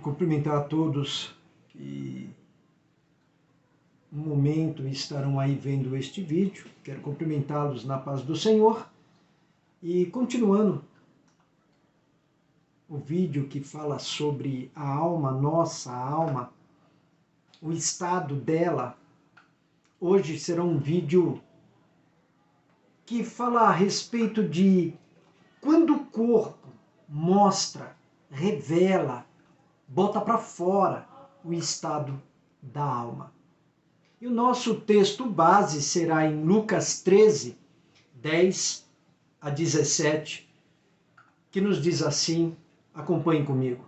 Cumprimentar a todos que um momento estarão aí vendo este vídeo. Quero cumprimentá-los na paz do Senhor. E continuando o vídeo que fala sobre a alma, nossa alma, o estado dela, hoje será um vídeo que fala a respeito de quando o corpo mostra, revela, bota para fora o estado da alma. E o nosso texto base será em Lucas 13, 10 a 17, que nos diz assim, acompanhem comigo.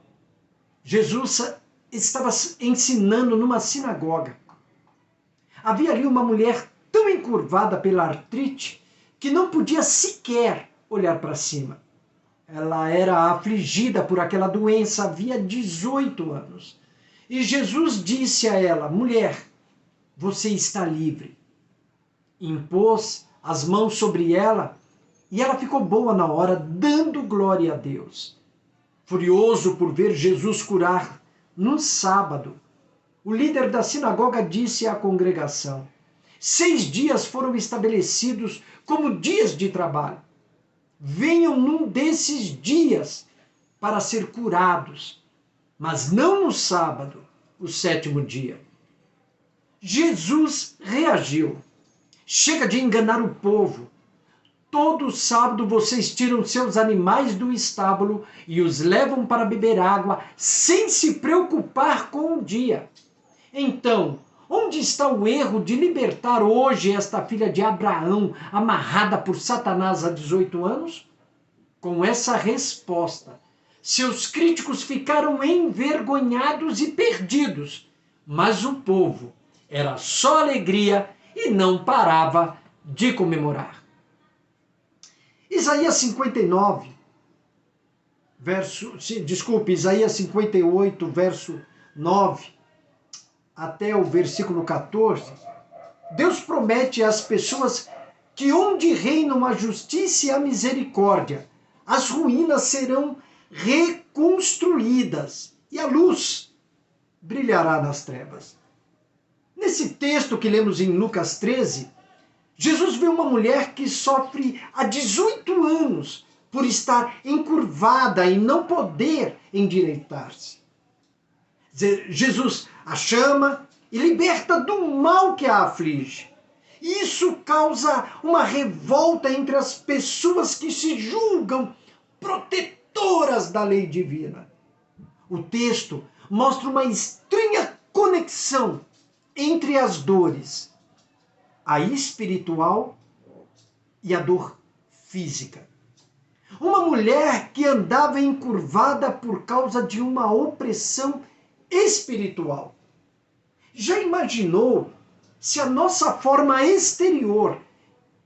Jesus estava ensinando numa sinagoga. Havia ali uma mulher tão encurvada pela artrite que não podia sequer olhar para cima. Ela era afligida por aquela doença havia 18 anos. E Jesus disse a ela, mulher, você está livre. Impôs as mãos sobre ela e ela ficou boa na hora, dando glória a Deus. Furioso por ver Jesus curar num sábado, o líder da sinagoga disse à congregação, 6 dias foram estabelecidos como dias de trabalho. Venham num desses dias para ser curados, mas não no sábado, o 7º dia. Jesus reagiu. Chega de enganar o povo. Todo sábado vocês tiram seus animais do estábulo e os levam para beber água sem se preocupar com o dia. Então, onde está o erro de libertar hoje esta filha de Abraão, amarrada por Satanás há 18 anos? Com essa resposta, seus críticos ficaram envergonhados e perdidos, mas o povo era só alegria e não parava de comemorar. Isaías 58, verso 9, até o versículo 14, Deus promete às pessoas que onde reinam a justiça e a misericórdia, as ruínas serão reconstruídas e a luz brilhará nas trevas. Nesse texto que lemos em Lucas 13, Jesus vê uma mulher que sofre há 18 anos por estar encurvada e não poder endireitar-se. Jesus a chama e liberta do mal que a aflige. Isso causa uma revolta entre as pessoas que se julgam protetoras da lei divina. O texto mostra uma estranha conexão entre as dores, a espiritual e a dor física. Uma mulher que andava encurvada por causa de uma opressão espiritual. Já imaginou se a nossa forma exterior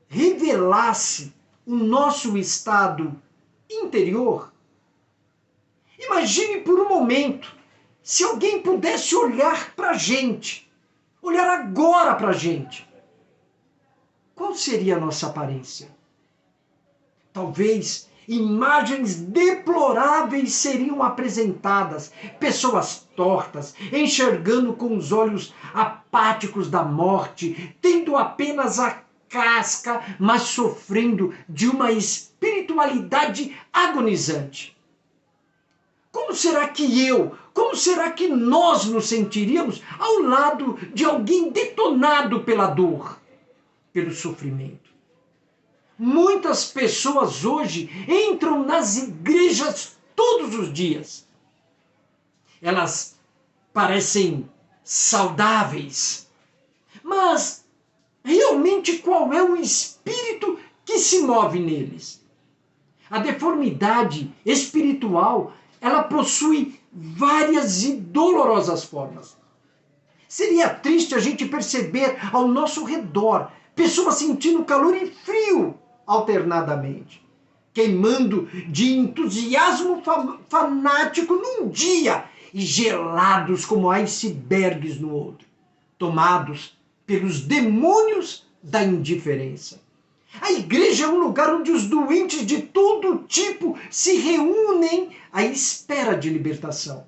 revelasse o nosso estado interior? Imagine por um momento se alguém pudesse olhar para a gente, olhar agora para a gente. Qual seria a nossa aparência? Talvez imagens deploráveis seriam apresentadas, pessoas tortas, enxergando com os olhos apáticos da morte, tendo apenas a casca, mas sofrendo de uma espiritualidade agonizante. Como será que nós nos sentiríamos ao lado de alguém detonado pela dor, pelo sofrimento? Muitas pessoas hoje entram nas igrejas todos os dias. Elas parecem saudáveis, mas realmente qual é o espírito que se move neles? A deformidade espiritual, ela possui várias e dolorosas formas. Seria triste a gente perceber ao nosso redor pessoas sentindo calor e frio alternadamente, queimando de entusiasmo fanático num dia e gelados como icebergs no outro, tomados pelos demônios da indiferença. A igreja é um lugar onde os doentes de todo tipo se reúnem à espera de libertação.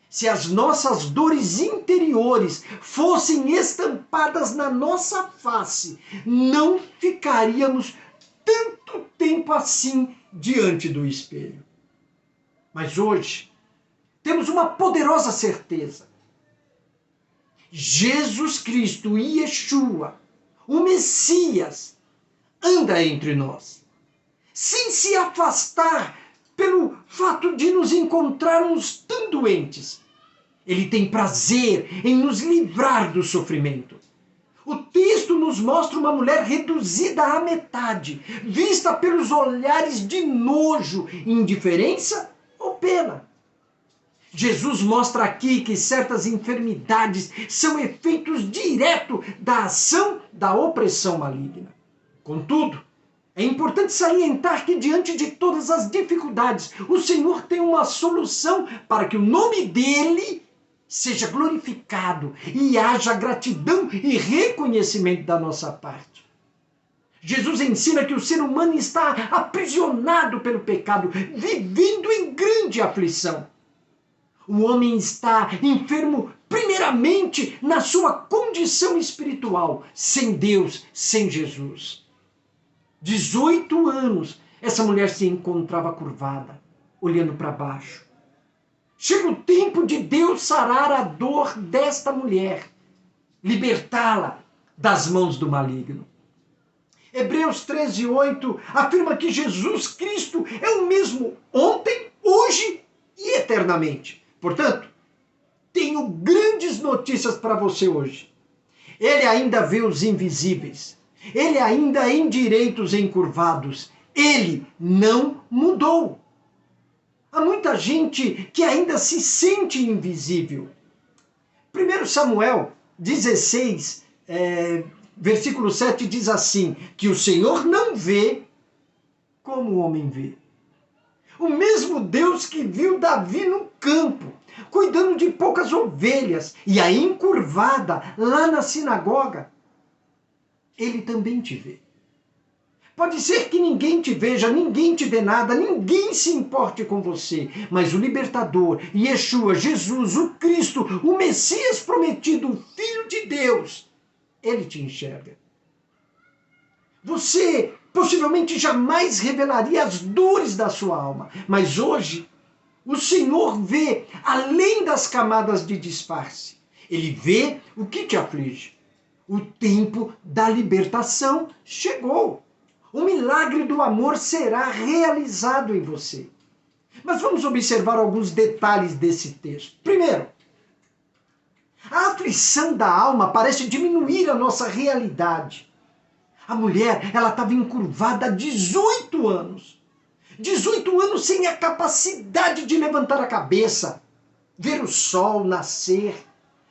se as nossas dores interiores fossem estampadas na nossa face, não ficaríamos tanto tempo assim diante do espelho. Mas hoje, temos uma poderosa certeza. Jesus Cristo, Yeshua, o Messias, anda entre nós, sem se afastar pelo fato de nos encontrarmos tão doentes. Ele tem prazer em nos livrar do sofrimento. O texto nos mostra uma mulher reduzida à metade, vista pelos olhares de nojo, indiferença ou pena. Jesus mostra aqui que certas enfermidades são efeitos diretos da ação da opressão maligna. Contudo, é importante salientar que diante de todas as dificuldades, o Senhor tem uma solução para que o nome dele seja glorificado e haja gratidão e reconhecimento da nossa parte. Jesus ensina que o ser humano está aprisionado pelo pecado, vivendo em grande aflição. O homem está enfermo primeiramente na sua condição espiritual, sem Deus, sem Jesus. 18 anos, essa mulher se encontrava curvada, olhando para baixo. Chega o tempo de Deus sarar a dor desta mulher, libertá-la das mãos do maligno. Hebreus 13:8 afirma que Jesus Cristo é o mesmo ontem, hoje e eternamente. Portanto, tenho grandes notícias para você hoje. Ele ainda vê os invisíveis. Ele ainda endireita os encurvados. Ele não mudou. Há muita gente que ainda se sente invisível. 1 Samuel 16, versículo 7 diz assim, que o Senhor não vê como o homem vê. O mesmo Deus que viu Davi no campo, cuidando de poucas ovelhas, e a encurvada lá na sinagoga, ele também te vê. Pode ser que ninguém te veja, ninguém te dê nada, ninguém se importe com você, mas o libertador, Yeshua, Jesus, o Cristo, o Messias prometido, o Filho de Deus, ele te enxerga. Você possivelmente jamais revelaria as dores da sua alma, mas hoje o Senhor vê além das camadas de disfarce. Ele vê o que te aflige. O tempo da libertação chegou. O milagre do amor será realizado em você. Mas vamos observar alguns detalhes desse texto. Primeiro, a aflição da alma parece diminuir a nossa realidade. A mulher, ela estava encurvada há 18 anos. 18 anos sem a capacidade de levantar a cabeça, ver o sol nascer,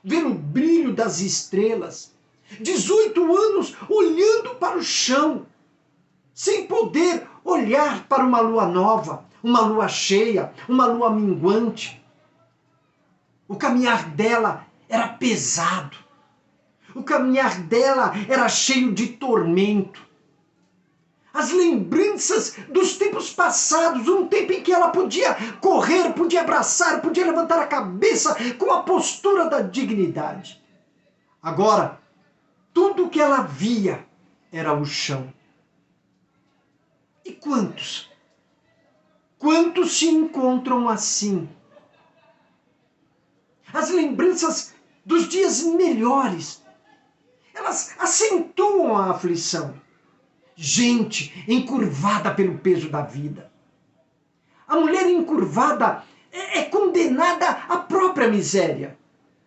ver o brilho das estrelas. 18 anos olhando para o chão, sem poder olhar para uma lua nova, uma lua cheia, uma lua minguante. O caminhar dela era pesado. O caminhar dela era cheio de tormento. As lembranças dos tempos passados, um tempo em que ela podia correr, podia abraçar, podia levantar a cabeça com a postura da dignidade. Agora, tudo o que ela via era o chão. E quantos? Quantos se encontram assim? As lembranças dos dias melhores, elas acentuam a aflição. Gente encurvada pelo peso da vida. A mulher encurvada é condenada à própria miséria,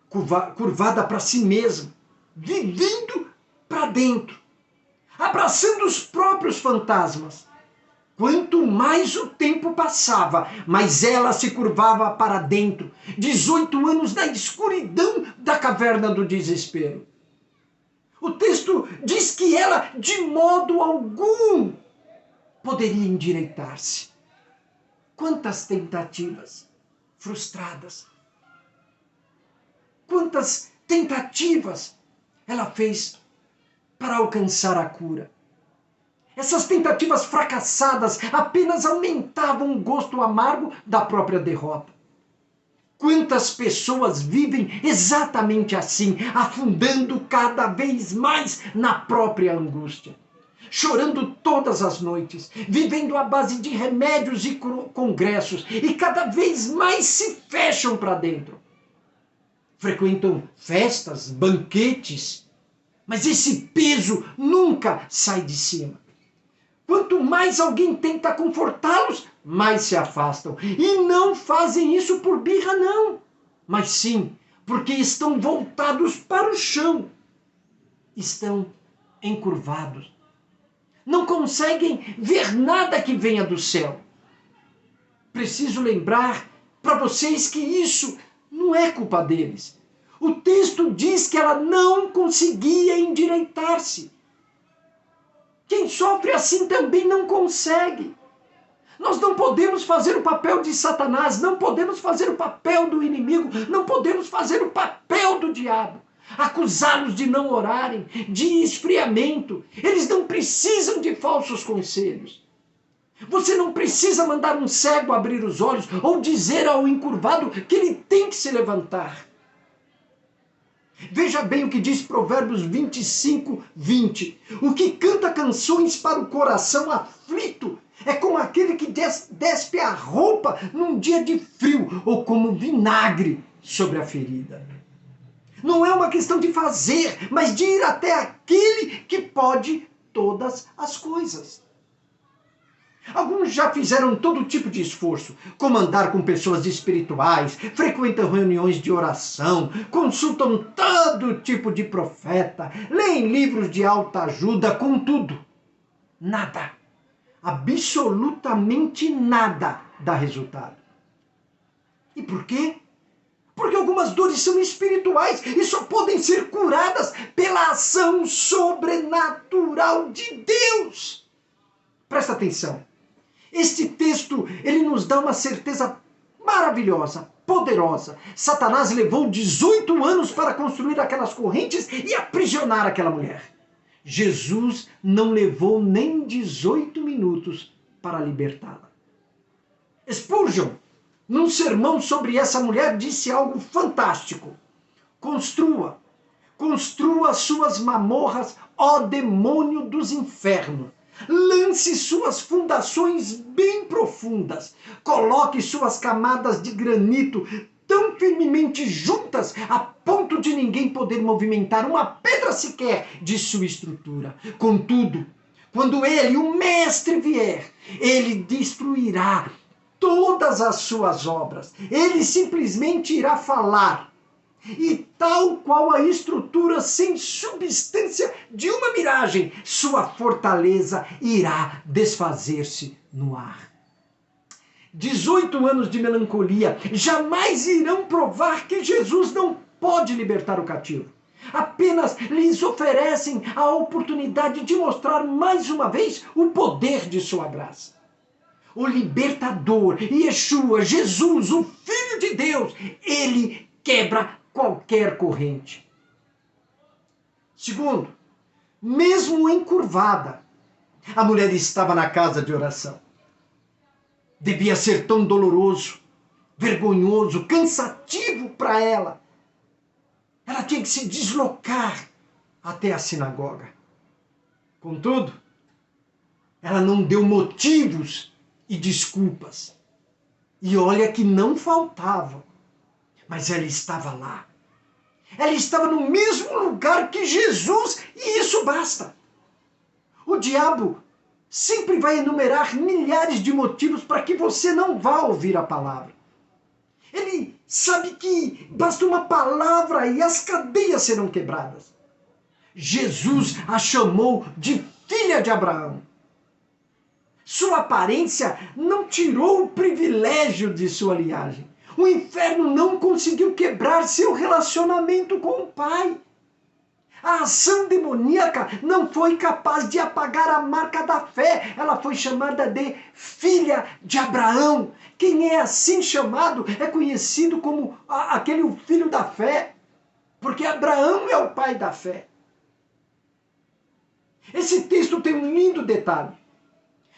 curvada para si mesma, vivendo para dentro, abraçando os próprios fantasmas. Quanto mais o tempo passava, mais ela se curvava para dentro. 18 anos na escuridão da caverna do desespero. O texto diz que ela, de modo algum, poderia endireitar-se. Quantas tentativas frustradas. Quantas tentativas ela fez para alcançar a cura. Essas tentativas fracassadas apenas aumentavam o gosto amargo da própria derrota. Quantas pessoas vivem exatamente assim, afundando cada vez mais na própria angústia, chorando todas as noites, vivendo à base de remédios e congressos, e cada vez mais se fecham para dentro. Frequentam festas, banquetes, mas esse peso nunca sai de cima. Quanto mais alguém tenta confortá-los, mais se afastam. E não fazem isso por birra, não. Mas sim, porque estão voltados para o chão. Estão encurvados. Não conseguem ver nada que venha do céu. Preciso lembrar para vocês que isso não é culpa deles. O texto diz que ela não conseguia endireitar-se. Quem sofre assim também não consegue. Nós não podemos fazer o papel de Satanás, não podemos fazer o papel do inimigo, não podemos fazer o papel do diabo. Acusá-los de não orarem, de esfriamento. Eles não precisam de falsos conselhos. Você não precisa mandar um cego abrir os olhos ou dizer ao encurvado que ele tem que se levantar. Veja bem o que diz Provérbios 25, 20. O que canta canções para o coração aflito é como aquele que despe a roupa num dia de frio ou como vinagre sobre a ferida. Não é uma questão de fazer, mas de ir até aquele que pode todas as coisas. Alguns já fizeram todo tipo de esforço, como andar com pessoas espirituais, frequentam reuniões de oração, consultam todo tipo de profeta, leem livros de autoajuda, contudo, nada, absolutamente nada dá resultado. E por quê? Porque algumas dores são espirituais e só podem ser curadas pela ação sobrenatural de Deus. Presta atenção. Este texto, ele nos dá uma certeza maravilhosa, poderosa. Satanás levou 18 anos para construir aquelas correntes e aprisionar aquela mulher. Jesus não levou nem 18 minutos para libertá-la. Spurgeon, num sermão sobre essa mulher, disse algo fantástico. Construa suas mamorras, ó demônio dos infernos. Lance suas fundações bem profundas. Coloque suas camadas de granito tão firmemente juntas a ponto de ninguém poder movimentar uma pedra sequer de sua estrutura. Contudo, quando ele, o mestre, vier, ele destruirá todas as suas obras. Ele simplesmente irá falar. E tal qual a estrutura sem substância de uma miragem, sua fortaleza irá desfazer-se no ar. 18 anos de melancolia jamais irão provar que Jesus não pode libertar o cativo. Apenas lhes oferecem a oportunidade de mostrar mais uma vez o poder de sua graça. O libertador, Yeshua, Jesus, o Filho de Deus, ele quebra qualquer corrente. Segundo, mesmo encurvada, a mulher estava na casa de oração. Devia ser tão doloroso, vergonhoso, cansativo para ela. Ela tinha que se deslocar até a sinagoga. Contudo, ela não deu motivos e desculpas. E olha que não faltavam. Mas ela estava lá. Ela estava no mesmo lugar que Jesus e isso basta. O diabo sempre vai enumerar milhares de motivos para que você não vá ouvir a palavra. Ele sabe que basta uma palavra e as cadeias serão quebradas. Jesus a chamou de filha de Abraão. Sua aparência não tirou o privilégio de sua linhagem. O inferno não conseguiu quebrar seu relacionamento com o Pai. A ação demoníaca não foi capaz de apagar a marca da fé. Ela foi chamada de filha de Abraão. Quem é assim chamado é conhecido como aquele filho da fé. Porque Abraão é o pai da fé. Esse texto tem um lindo detalhe.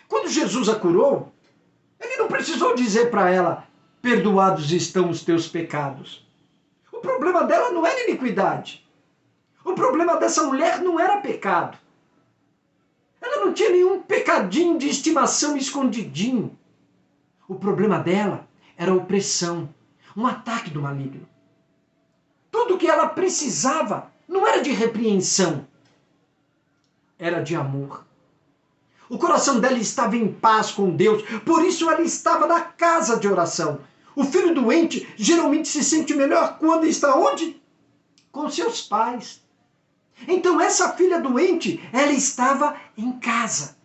Quando Jesus a curou, ele não precisou dizer para ela: perdoados estão os teus pecados. O problema dela não era iniquidade. O problema dessa mulher não era pecado. Ela não tinha nenhum pecadinho de estimação escondidinho. O problema dela era a opressão, um ataque do maligno. Tudo que ela precisava não era de repreensão, era de amor. O coração dela estava em paz com Deus, por isso ela estava na casa de oração. O filho doente geralmente se sente melhor quando está onde? Com seus pais. Então essa filha doente, ela estava em casa.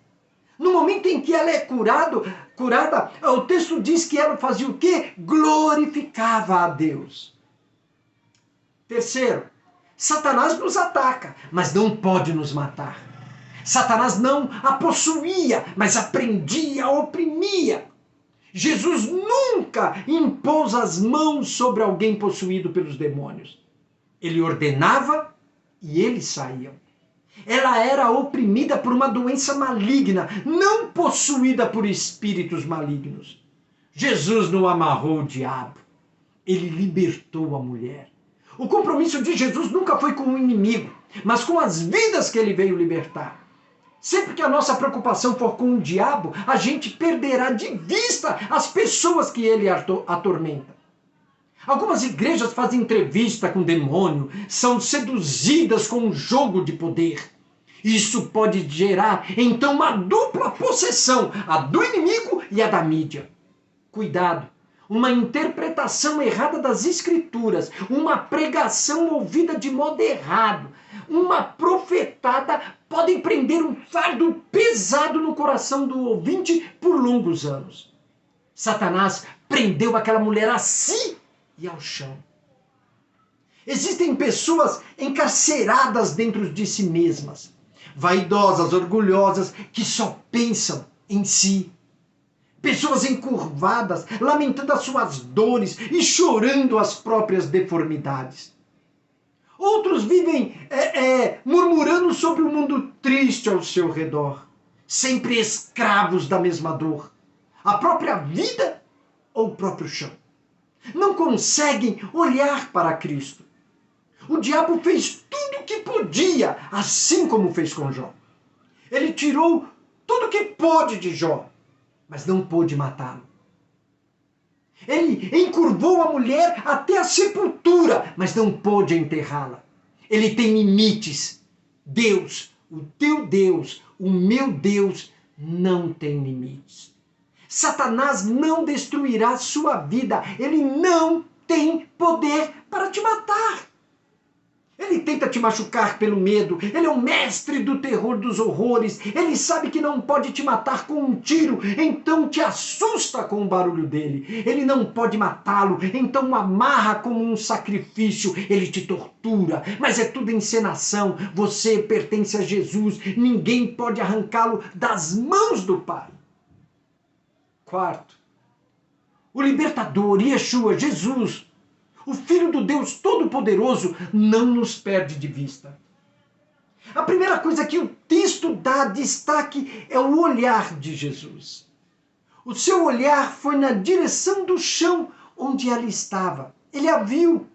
No momento em que ela é curada, o texto diz que ela fazia o quê? Glorificava a Deus. Terceiro, Satanás nos ataca, mas não pode nos matar. Satanás não a possuía, mas a prendia, a oprimia. Jesus nunca impôs as mãos sobre alguém possuído pelos demônios. Ele ordenava e eles saíam. Ela era oprimida por uma doença maligna, não possuída por espíritos malignos. Jesus não amarrou o diabo. Ele libertou a mulher. O compromisso de Jesus nunca foi com o inimigo, mas com as vidas que ele veio libertar. Sempre que a nossa preocupação for com o diabo, a gente perderá de vista as pessoas que ele atormenta. Algumas igrejas fazem entrevista com o demônio, são seduzidas com um jogo de poder. Isso pode gerar, então, uma dupla possessão, a do inimigo e a da mídia. Cuidado! Uma interpretação errada das escrituras, uma pregação ouvida de modo errado, uma profetada podem prender um fardo pesado no coração do ouvinte por longos anos. Satanás prendeu aquela mulher a si e ao chão. Existem pessoas encarceradas dentro de si mesmas, vaidosas, orgulhosas, que só pensam em si. Pessoas encurvadas, lamentando as suas dores e chorando as próprias deformidades. Outros vivem murmurando sobre o mundo triste ao seu redor, sempre escravos da mesma dor, a própria vida ou o próprio chão. Não conseguem olhar para Cristo. O diabo fez tudo o que podia, assim como fez com Jó. Ele tirou tudo o que pôde de Jó, mas não pôde matá-lo. Ele encurvou a mulher até a sepultura, mas não pôde enterrá-la. Ele tem limites. Deus, o teu Deus, o meu Deus, não tem limites. Satanás não destruirá sua vida. Ele não tem poder para te matar. Ele tenta te machucar pelo medo. Ele é o mestre do terror dos horrores. Ele sabe que não pode te matar com um tiro, então te assusta com o barulho dele. Ele não pode matá-lo, então o amarra como um sacrifício. Ele te tortura, mas é tudo encenação. Você pertence a Jesus. Ninguém pode arrancá-lo das mãos do Pai. Quarto, o libertador, Yeshua, Jesus, o Filho do Deus Todo-Poderoso, não nos perde de vista. A primeira coisa que o texto dá destaque é o olhar de Jesus. O seu olhar foi na direção do chão onde ela estava. Ele a viu.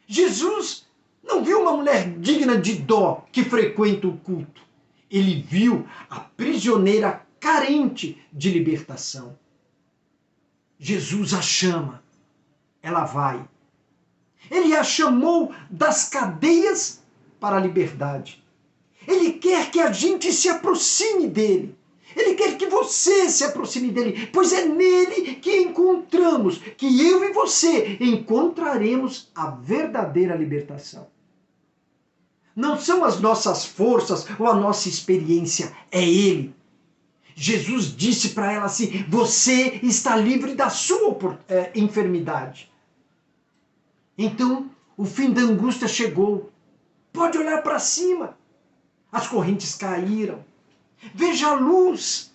Jesus não viu uma mulher digna de dó que frequenta o culto. Ele viu a prisioneira carente de libertação. Jesus a chama. Ela vai. Ele a chamou das cadeias para a liberdade. Ele quer que a gente se aproxime dele. Ele quer que você se aproxime dele, pois é nele que encontramos, que eu e você encontraremos a verdadeira libertação. Não são as nossas forças ou a nossa experiência, é ele. Jesus disse para ela assim: você está livre da sua enfermidade. Então, o fim da angústia chegou. Pode olhar para cima. As correntes caíram. Veja a luz.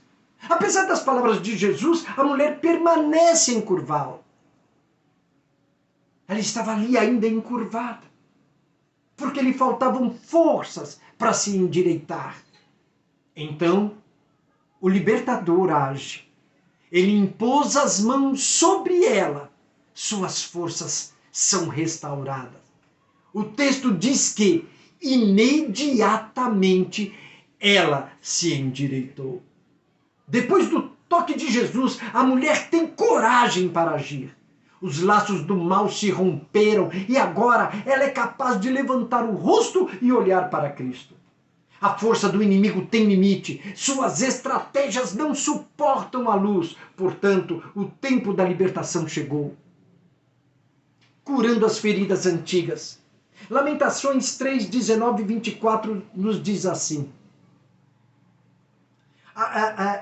Apesar das palavras de Jesus, a mulher permanece encurvada. Ela estava ali ainda encurvada, porque lhe faltavam forças para se endireitar. Então, o libertador age. Ele impôs as mãos sobre ela, suas forças são restauradas. O texto diz que imediatamente ela se endireitou. Depois do toque de Jesus, a mulher tem coragem para agir. Os laços do mal se romperam e agora ela é capaz de levantar o rosto e olhar para Cristo. A força do inimigo tem limite, suas estratégias não suportam a luz, portanto, o tempo da libertação chegou. Curando as feridas antigas. Lamentações 3, 19 e 24 nos diz assim.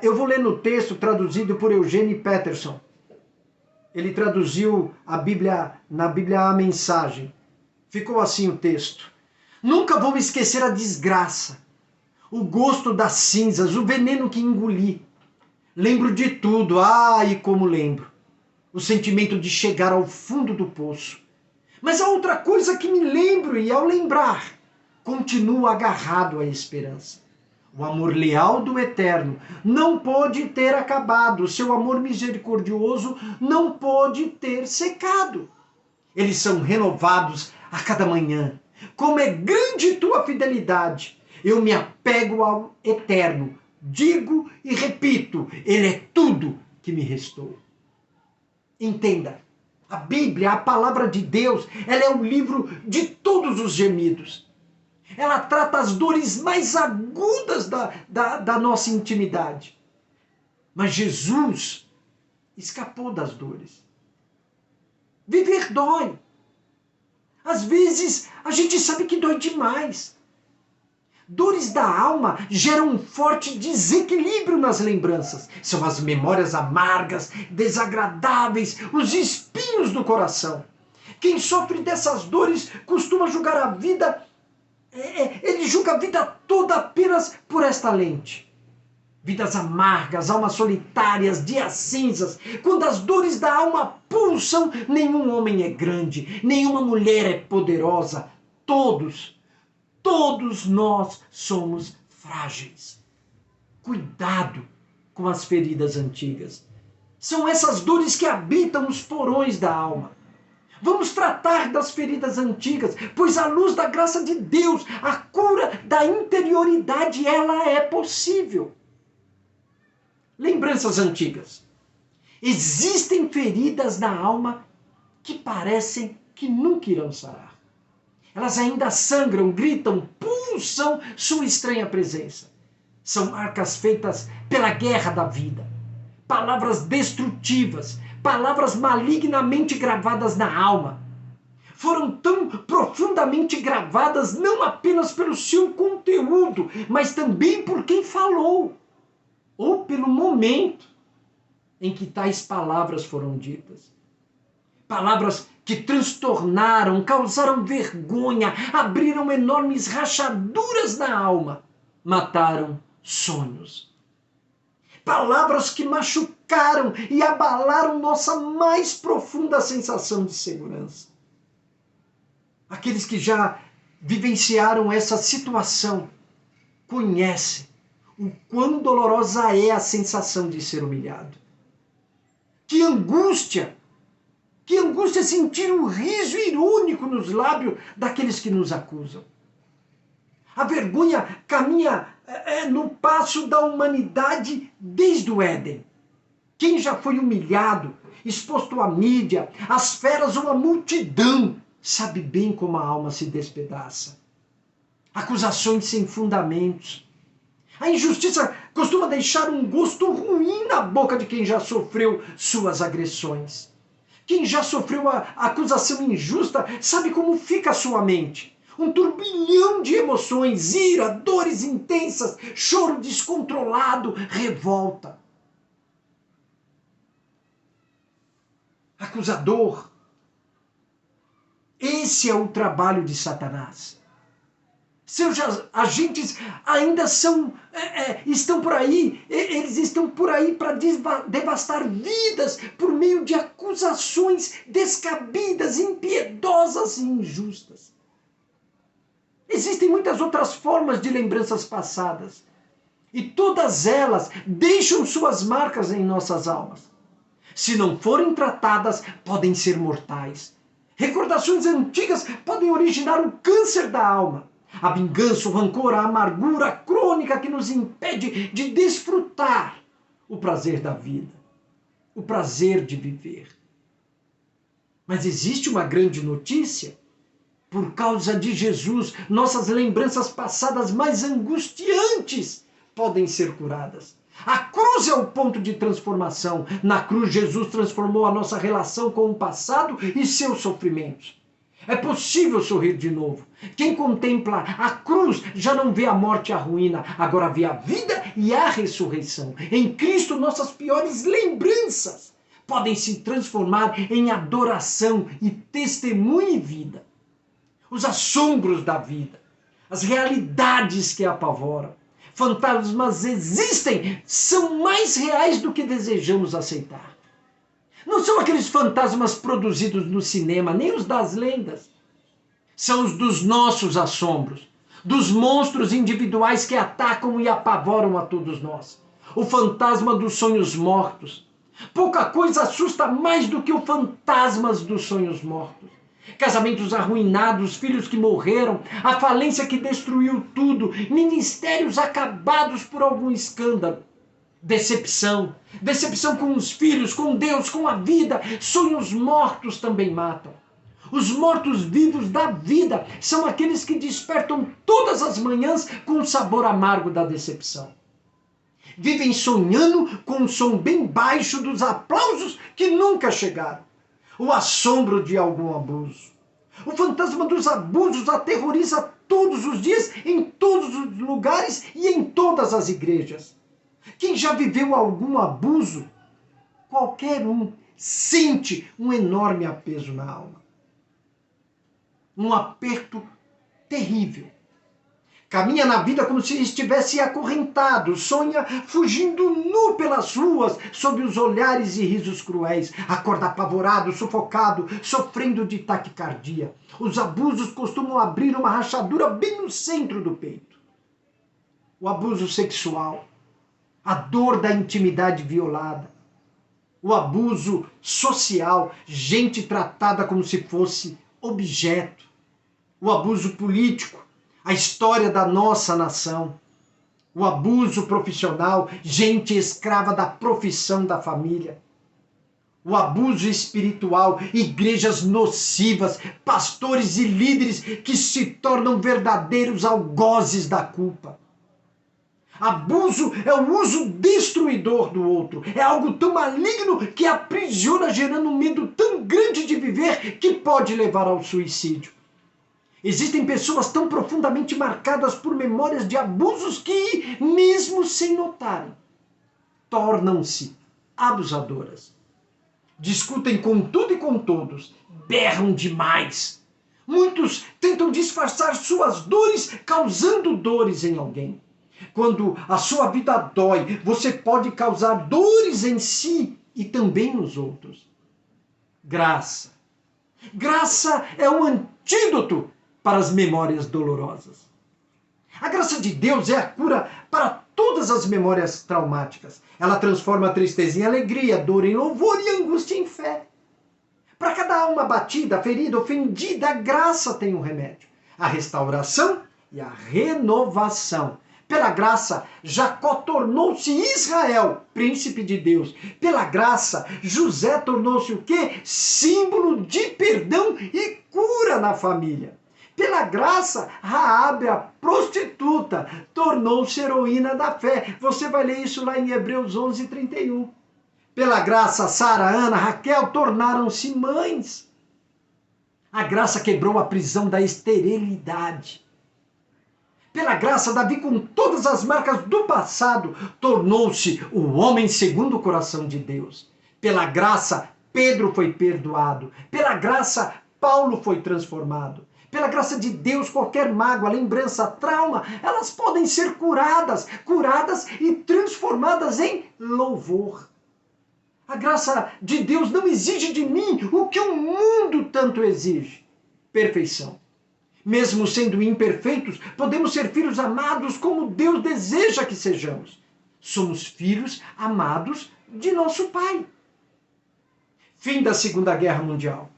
Eu vou ler no texto traduzido por Eugene Peterson. Ele traduziu a Bíblia, na Bíblia a Mensagem. Ficou assim o texto. Nunca vou esquecer a desgraça, o gosto das cinzas, o veneno que engoli. Lembro de tudo, e como lembro. O sentimento de chegar ao fundo do poço. Mas há outra coisa que me lembro e, ao lembrar, continuo agarrado à esperança. O amor leal do Eterno não pode ter acabado, seu amor misericordioso não pode ter secado. Eles são renovados a cada manhã. Como é grande tua fidelidade! Eu me apego ao Eterno, digo e repito, Ele é tudo que me restou. Entenda, a Bíblia, a palavra de Deus, ela é o livro de todos os gemidos. Ela trata as dores mais agudas da nossa intimidade. Mas Jesus escapou das dores. Viver dói. Às vezes a gente sabe que dói demais. Dores da alma geram um forte desequilíbrio nas lembranças. São as memórias amargas, desagradáveis, os espinhos do coração. Quem sofre dessas dores costuma julgar a vida, ele julga a vida toda apenas por esta lente. Vidas amargas, almas solitárias, dias cinzas. Quando as dores da alma pulsam, nenhum homem é grande, nenhuma mulher é poderosa. Todos nós somos frágeis. Cuidado com as feridas antigas. São essas dores que habitam os porões da alma. Vamos tratar das feridas antigas, pois à luz da graça de Deus, a cura da interioridade, ela é possível. Lembranças antigas. Existem feridas na alma que parecem que nunca irão sarar. Elas ainda sangram, gritam, pulsam sua estranha presença. São marcas feitas pela guerra da vida. Palavras destrutivas, palavras malignamente gravadas na alma. Foram tão profundamente gravadas não apenas pelo seu conteúdo, mas também por quem falou, ou pelo momento em que tais palavras foram ditas. Palavras que transtornaram, causaram vergonha, abriram enormes rachaduras na alma, mataram sonhos. Palavras que machucaram e abalaram nossa mais profunda sensação de segurança. Aqueles que já vivenciaram essa situação conhecem o quão dolorosa é a sensação de ser humilhado. Que angústia sentir um riso irônico nos lábios daqueles que nos acusam. A vergonha caminha no passo da humanidade desde o Éden. Quem já foi humilhado, exposto à mídia, às feras ou à multidão, sabe bem como a alma se despedaça. Acusações sem fundamentos. A injustiça costuma deixar um gosto ruim na boca de quem já sofreu suas agressões. Quem já sofreu a acusação injusta sabe como fica a sua mente. Um turbilhão de emoções, ira, dores intensas, choro descontrolado, revolta. Acusador. Esse é o trabalho de Satanás. Seus agentes ainda estão por aí, eles estão por aí para devastar vidas por meio de acusações descabidas, impiedosas e injustas. Existem muitas outras formas de lembranças passadas. E todas elas deixam suas marcas em nossas almas. Se não forem tratadas, podem ser mortais. Recordações antigas podem originar o câncer da alma. A vingança, o rancor, a amargura crônica que nos impede de desfrutar o prazer da vida, o prazer de viver. Mas existe uma grande notícia. Por causa de Jesus, nossas lembranças passadas mais angustiantes podem ser curadas. A cruz é o ponto de transformação. Na cruz, Jesus transformou a nossa relação com o passado e seus sofrimentos. É possível sorrir de novo. Quem contempla a cruz já não vê a morte e a ruína, agora vê a vida e a ressurreição. Em Cristo, nossas piores lembranças podem se transformar em adoração e testemunho e vida. Os assombros da vida, as realidades que apavoram. Fantasmas existem, são mais reais do que desejamos aceitar. Não são aqueles fantasmas produzidos no cinema, nem os das lendas. São os dos nossos assombros, dos monstros individuais que atacam e apavoram a todos nós. O fantasma dos sonhos mortos. Pouca coisa assusta mais do que o fantasma dos sonhos mortos. Casamentos arruinados, filhos que morreram, a falência que destruiu tudo, ministérios acabados por algum escândalo. Decepção com os filhos, com Deus, com a vida. Sonhos mortos também matam. Os mortos-vivos da vida são aqueles que despertam todas as manhãs com o sabor amargo da decepção. Vivem sonhando com um som bem baixo dos aplausos que nunca chegaram. O assombro de algum abuso. O fantasma dos abusos aterroriza todos os dias, em todos os lugares e em todas as igrejas. Quem já viveu algum abuso, qualquer um, sente um enorme apeso na alma. Um aperto terrível. Caminha na vida como se estivesse acorrentado, sonha fugindo nu pelas ruas, sob os olhares e risos cruéis, acorda apavorado, sufocado, sofrendo de taquicardia. Os abusos costumam abrir uma rachadura bem no centro do peito. O abuso sexual, a dor da intimidade violada, o abuso social, gente tratada como se fosse objeto, o abuso político, a história da nossa nação, o abuso profissional, gente escrava da profissão da família, o abuso espiritual, igrejas nocivas, pastores e líderes que se tornam verdadeiros algozes da culpa. Abuso é o uso destruidor do outro, é algo tão maligno que aprisiona, gerando um medo tão grande de viver que pode levar ao suicídio. Existem pessoas tão profundamente marcadas por memórias de abusos que, mesmo sem notarem, tornam-se abusadoras. Discutem com tudo e com todos, berram demais. Muitos tentam disfarçar suas dores, causando dores em alguém. Quando a sua vida dói, você pode causar dores em si e também nos outros. Graça. Graça é um antídoto para as memórias dolorosas. A graça de Deus é a cura para todas as memórias traumáticas. Ela transforma a tristeza em alegria, dor em louvor e angústia em fé. Para cada alma batida, ferida, ofendida, a graça tem um remédio: a restauração e a renovação. Pela graça, Jacó tornou-se Israel, príncipe de Deus. Pela graça, José tornou-se o quê? Símbolo de perdão e cura na família. Pela graça, Raabe, a prostituta, tornou-se heroína da fé. Você vai ler isso lá em Hebreus 11:31. Pela graça, Sara, Ana, Raquel tornaram-se mães. A graça quebrou a prisão da esterilidade. Pela graça, Davi, com todas as marcas do passado, tornou-se o homem segundo o coração de Deus. Pela graça, Pedro foi perdoado. Pela graça, Paulo foi transformado. Pela graça de Deus, qualquer mágoa, lembrança, trauma, elas podem ser curadas e transformadas em louvor. A graça de Deus não exige de mim o que o mundo tanto exige: perfeição. Mesmo sendo imperfeitos, podemos ser filhos amados como Deus deseja que sejamos. Somos filhos amados de nosso Pai. Fim da Segunda Guerra Mundial.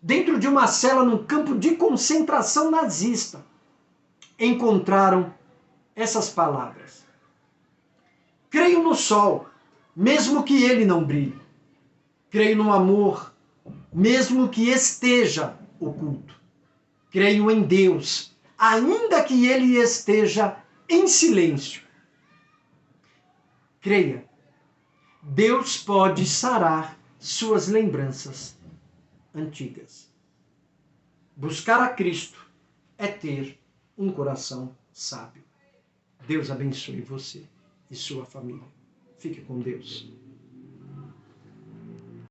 Dentro de uma cela num campo de concentração nazista, encontraram essas palavras: creio no sol, mesmo que ele não brilhe. Creio no amor, mesmo que esteja oculto. Creio em Deus, ainda que ele esteja em silêncio. Creia, Deus pode sarar suas lembranças antigas. Buscar a Cristo é ter um coração sábio. Deus abençoe você e sua família. Fique com Deus.